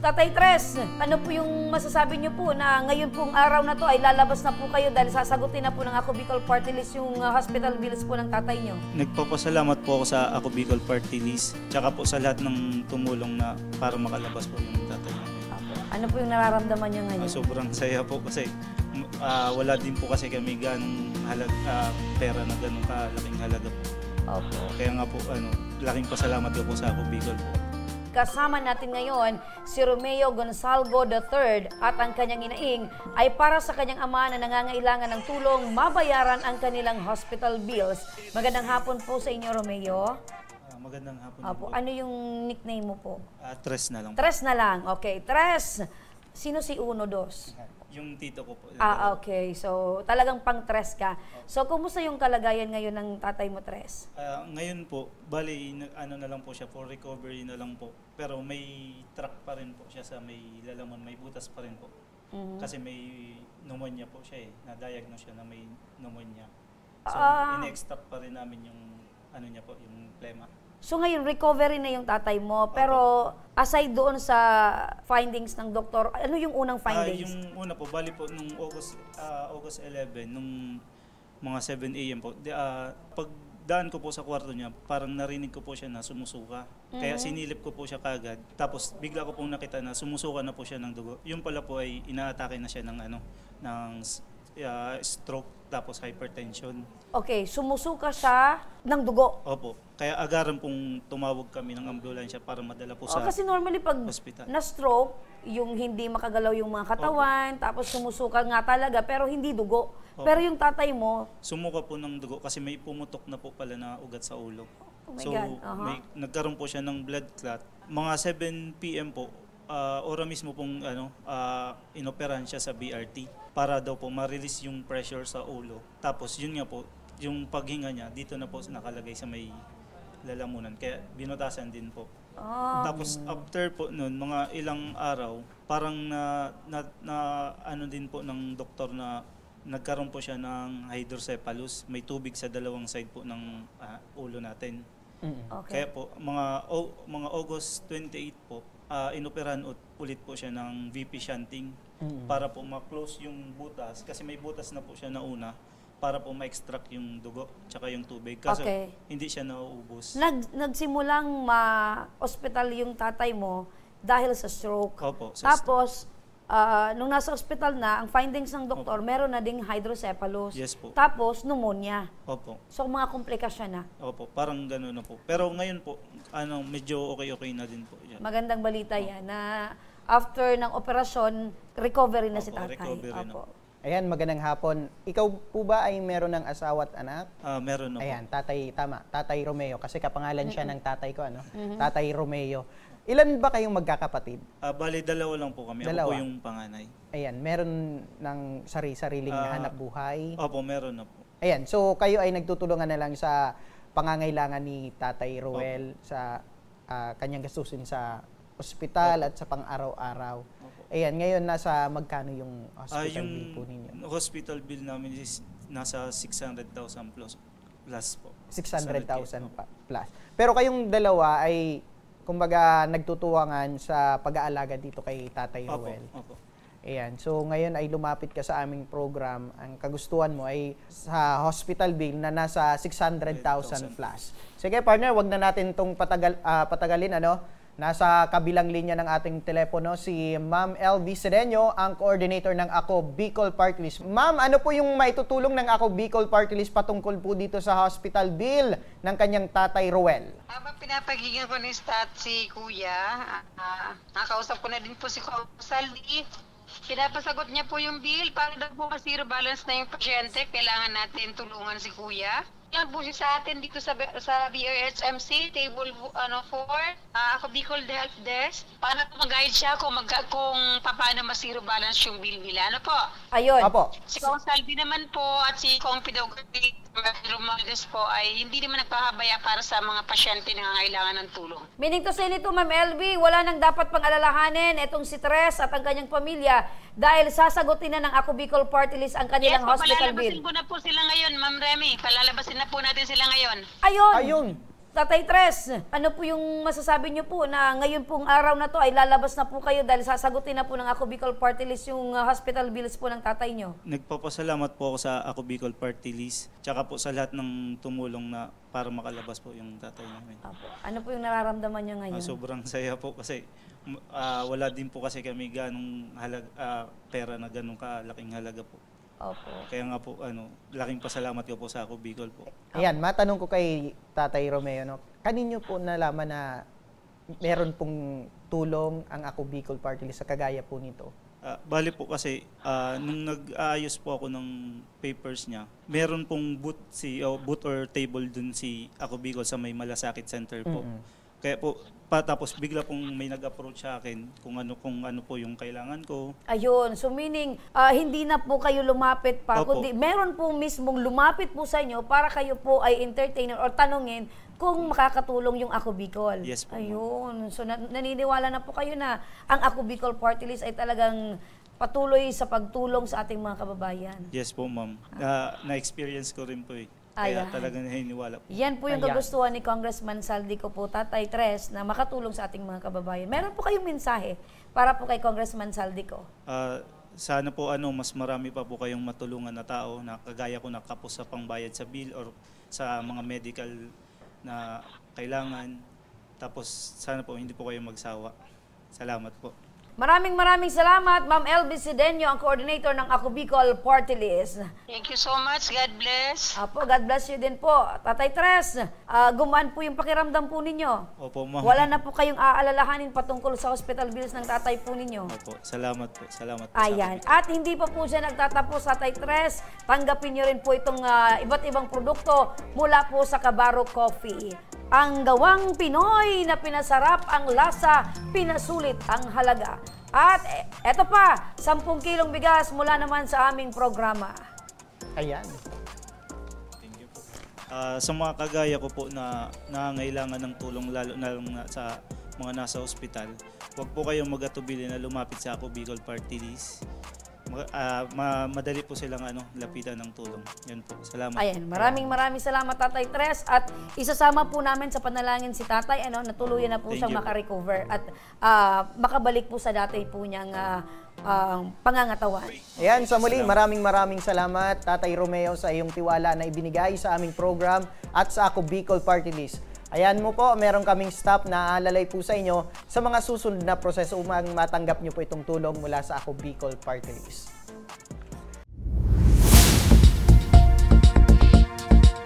Tatay Tres, ano po yung masasabi niyo po na ngayon pong araw na to ay lalabas na po kayo dahil sasagutin na po ng Ako Bicol Party List yung hospital bills po ng tatay niyo? Nagpapasalamat po ako sa Ako Bicol Party List, tsaka po sa lahat ng tumulong na para makalabas po yung tatay namin. Ano po yung nararamdaman niyo ngayon? Sobrang saya po kasi wala din po kasi kami ganong pera na ganong kalaking halaga po. Opo. Kaya nga po, laking pasalamat po sa Ako Bicol po. Kasama natin ngayon si Romeo Gonzalvo III at ang kanyang inaing ay para sa kanyang ama na nangangailangan ng tulong mabayaran ang kanilang hospital bills. Magandang hapon po sa inyo, Romeo. Magandang hapon po. Ano yung nickname mo po? Tres na lang. Tres na lang. Okay, Tres. Sino si Uno, Dos? Yung tito ko po. Okay. So, talagang pang-tres ka. So, kumusta yung kalagayan ngayon ng tatay mo, Tres? Ngayon po, bali, ano na lang po siya, for recovery na lang po. Pero may track pa rin po siya sa may lalaman, may butas pa rin po. Kasi may pneumonia po siya na-diagnose siya na may pneumonia. So, in-extract pa rin namin yung, niya po, yung plema. So ngayon, recovery na yung tatay mo. Pero aside doon sa findings ng doktor, ano yung unang findings? Yung una po, bali po, nung August 11, nung mga 7 a.m. po, pagdaan ko po sa kwarto niya, parang narinig ko po siya na sumusuka. Kaya sinilip ko po siya kagad. Tapos bigla ko pong nakita na sumusuka na po siya ng dugo. Yung pala po ay inaatake na siya ng stroke tapos hypertension. Okay, sumusuka siya ng dugo. Opo. Kaya agaran pong tumawag kami ng ambulansya para madala po sa kasi normally pag hospital. na-stroke, yung hindi makagalaw yung mga katawan, tapos sumusuka nga talaga, pero hindi dugo. Pero yung tatay mo, sumuka po ng dugo kasi may pumutok na po pala na ugat sa ulo. Oh my so, God. nagkaroon po siya ng blood clot. Mga 7 p.m. po, ora mismo pong inoperahan siya sa BRT para daw po ma-release yung pressure sa ulo. Tapos yun nga po, yung paghinga niya, dito na po nakalagay sa may lalamunan. Kaya binutasan din po. Tapos after po noon, mga ilang araw, parang ano din po ng doktor na nagkaroon po siya ng hydrocephalus. May tubig sa dalawang side po ng ulo natin. Okay. Kaya po, mga August 28 po, inoperahan ulit po siya ng VP shunting para po ma-close yung butas. Kasi may butas na po siya nauna para po ma-extract yung dugo tsaka yung tubig. Kasi hindi siya nauubos. Nagsimulang ma-hospital yung tatay mo dahil sa stroke. Opo, Tapos, nung nasa hospital na, ang findings ng doktor, meron na ding hydrocephalus. Yes po. Tapos, pneumonia. Opo. So, mga komplikasyon na. Opo, parang gano'n na po. Pero ngayon po, medyo okay na din po. Yan. Magandang balita yan na after ng operasyon, recovery na si tatay. Recovery na. Ayan, magandang hapon. Ikaw po ba ay meron ng asawa at anak? Meron na po. Ayan, Tatay Romeo. Kasi kapangalan siya ng tatay ko, Tatay Romeo. Ilan ba kayong magkakapatid? Bali, dalawa lang po kami. Ako po yung panganay. Ayan, meron ng sariling hanap buhay? Opo, meron na po. Ayan, so kayo ay nagtutulungan na lang sa pangangailangan ni Tatay Roel sa kanyang gastusin sa ospital at sa pang-araw-araw. Ayan, ngayon nasa magkano yung hospital bill po ninyo? Yung hospital bill namin is nasa 600,000 plus po. 600,000 plus. Pero kayong dalawa ay kumbaga nagtutuwangan sa pag-aalaga dito kay Tatay Roel. Opo. Ayan. So ngayon ay lumapit ka sa aming program. Ang kagustuhan mo ay sa hospital bill na nasa 600,000 plus. Sige partner, wag na natin itong patagalin. Nasa kabilang linya ng ating telepono si Ma'am LV Sedeño, ang coordinator ng Ako Bicol Party List. Ma'am, ano po yung maitutulong ng Ako Bicol Party List patungkol po dito sa hospital bill ng kanyang Tatay Roel? Habang pinapagiging ko ni si Kuya, nakausap ko na din po si Saldi. Pinapasagot niya po yung bill para daw po zero balance na yung pasyente. Kailangan natin tulungan si Kuya. Yan po siya sa atin dito sa BRHMC, table 4, Ako Bicol Health Desk, para mag-guide siya kung paano ma-zero balance yung bill nila. Ano po? Ayun. Apo. Si Kong Salvi naman po at si Kong Pidogri Romualdez po ay hindi naman nagpahabaya para sa mga pasyente na nangangailangan ng tulong. Meaning to say nito, Ma'am LV, wala nang dapat pang-alalahanin itong si Tres at ang kanyang pamilya dahil sasagutin na ng Ako Bicol Party List ang kanilang hospital bill. Palalabasin ko na po sila ngayon, Ma'am Remy. Palalabasin na po natin sila ngayon. Ayun! Ayun! Tatay Tres, ano po yung masasabi niyo po na ngayon pong araw na to ay lalabas na po kayo dahil sasagutin na po ng Ako Bicol Party List yung hospital bills po ng tatay niyo? Nagpapasalamat po ako sa Ako Bicol Party List, tsaka po sa lahat ng tumulong na para makalabas po yung tatay namin. Apo. Ano po yung nararamdaman niyo ngayon? Sobrang saya po kasi wala din po kasi kami ganong pera na ganong kalaking halaga po. Opo. Kaya nga po, laking pasalamat ko po sa Ako Bicol po. Ayan, matanong ko kay Tatay Romeo, no? Kaninyo po nalaman na meron pong tulong ang Ako Bicol Party List sa kagaya po nito? Bali po kasi, nung nag-aayos po ako ng papers niya, meron pong booth or table dun si Ako Bicol sa may Malasakit Center po. Kaya po, tapos bigla pong may nag-approach sa akin kung ano po yung kailangan ko. Ayun, so meaning, hindi na po kayo lumapit pa, Opo. kundi meron po mismong lumapit po sa inyo para kayo po ay entertainer or tanungin kung makakatulong yung Ako Bicol. Yes po, Ayun, so naniniwala na po kayo na ang Ako Bicol Party List ay talagang patuloy sa pagtulong sa ating mga kababayan. Yes po, ma'am. Na-experience ko rin po eh. Ayan. Kaya talagang naniniwala po. Yan po yung Ayan. kagustuhan ni Congressman Saldico po, Tatay Tres, na makatulong sa ating mga kababayan. Meron po kayong mensahe para po kay Congressman Saldico. Sana po mas marami pa po kayong matulungan na tao na kagaya ko na kapos sa pangbayad sa bill or sa mga medical na kailangan. Tapos sana po hindi po kayo magsawa. Salamat po. Maraming salamat, Ma'am Elby Sidenio, ang coordinator ng Ako Bicol Party List. Thank you so much. God bless. Apo, God bless you din po. Tatay Tres, gumaan po yung pakiramdam po ninyo. Opo, ma'am. Wala na po kayong aalalahanin patungkol sa hospital bills ng tatay po ninyo. Opo, salamat po. Salamat po. Ayan. At hindi pa po siya nagtatapos, Tatay Tres. Tanggapin nyo rin po itong iba't ibang produkto mula po sa Kabaro Coffee. Ang gawang Pinoy na pinasarap ang lasa, pinasulit ang halaga. At eto pa, 10 kilong bigas mula naman sa aming programa. Ayan. Thank you po. Sa mga kagaya ko po na nangangailangan ng tulong lalo na sa mga nasa ospital, huwag po kayong mag-atubili na lumapit sa Ako Bicol Party List. Madali po silang lapitan ng tulong. Yan po. Salamat. Ayan, maraming salamat Tatay Tres at isasama po namin sa panalangin si Tatay na tuluyan na po Thank siyang you. makarecover at makabalik po sa dati po niyang pangangatawan. Ayan, sa muli, maraming salamat, Tatay Romeo, sa iyong tiwala na ibinigay sa aming program at sa Ako Bicol Party List. Ayan mo po, meron kaming staff na aalalay po sa inyo sa mga susunod na proseso upang matanggap nyo po itong tulong mula sa Ako Bicol Party List.